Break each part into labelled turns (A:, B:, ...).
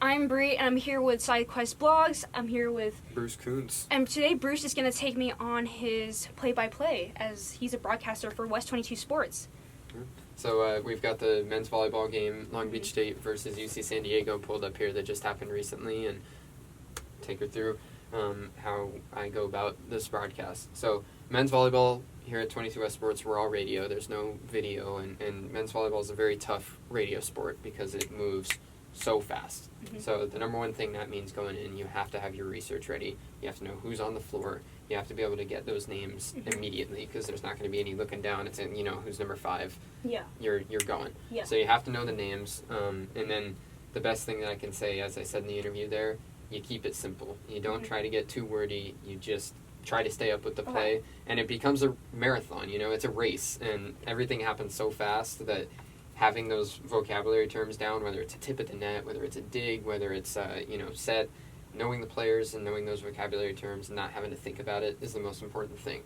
A: I'm Bree, and I'm here with SideQuest Blogs. I'm here with
B: Bruce Kuntz.
A: And today Bruce is going to take me on his play-by-play, as he's a broadcaster for West 22 Sports.
B: So we've got the men's volleyball game, Long Beach State versus UC San Diego, pulled up here that just happened recently, and take her through how I go about this broadcast. So men's volleyball here at 22 West Sports, we're all radio. There's no video, and men's volleyball is a very tough radio sport because it moves so fast. Mm-hmm. So the number one thing that means going in, you have to have your research ready. You have to know who's on the floor. You have to be able to get those names immediately because there's not going to be any looking down. It's who's number 5.
A: Yeah.
B: You're going.
A: Yeah.
B: So you have to know the names. And then the best thing that I can say, as I said in the interview there, you keep it simple. You don't try to get too wordy. You just try to stay up with the play. And it becomes a marathon. It's a race. And everything happens so fast that having those vocabulary terms down, whether it's a tip at the net, whether it's a dig, whether it's set, knowing the players and knowing those vocabulary terms and not having to think about it is the most important thing.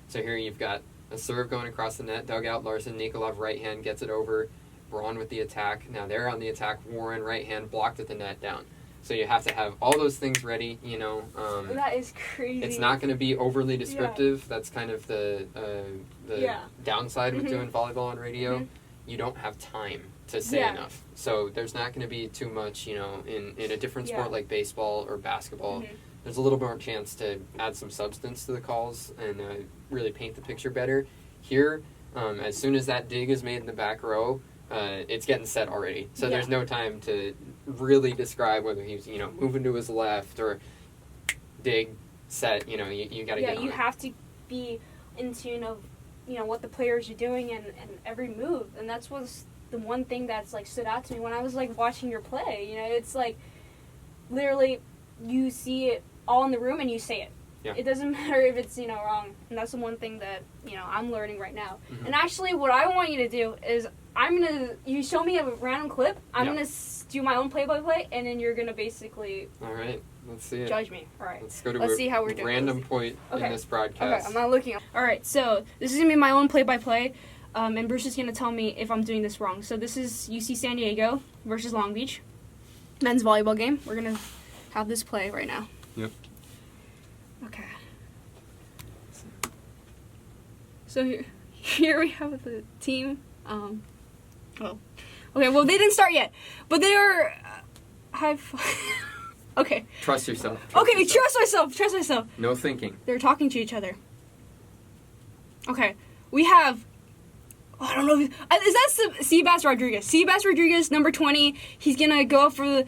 B: So here you've got a serve going across the net, dug out Larson, Nikolov right hand gets it over, we're on with the attack. Now they're on the attack, Warren right hand blocked at the net, down. So you have to have all those things ready,
A: That is crazy.
B: It's not going to be overly descriptive. Yeah. That's kind of the downside with doing volleyball on radio. Mm-hmm. You don't have time to say enough. So there's not going to be too much, in a different sport like baseball or basketball. Mm-hmm. There's a little more chance to add some substance to the calls and really paint the picture better. Here, as soon as that dig is made in the back row, it's getting set already. So there's no time to really describe whether he's, moving to his left or dig, set, you got to get on
A: you
B: it.
A: have to be in tune of what the players are doing and every move, and that's was the one thing that's stood out to me when I was watching your play. It's literally you see it all in the room and you say it.
B: Yeah.
A: It doesn't matter if it's wrong, and that's the one thing that I'm learning right now.
B: Mm-hmm.
A: And actually, what I want you to do is you show me a random clip. I'm gonna do my own play-by-play, and then you're gonna basically.
B: All right. Let's see it.
A: Judge me. All right.
B: Let's
A: see how we're doing.
B: Random point in this broadcast.
A: Okay, I'm not looking. All right, so this is going to be my own play-by-play, and Bruce is going to tell me if I'm doing this wrong. So this is UC San Diego versus Long Beach, men's volleyball game. We're going to have this play right now.
B: Yep.
A: Okay. So here we have the team. Okay, well, they didn't start yet, but they are high five. Okay.
B: Trust yourself.
A: Trust myself.
B: No thinking.
A: They're talking to each other. Okay. We have... I don't know. Is that Seabass Rodriguez? Seabass Rodriguez, number 20. He's going to go up for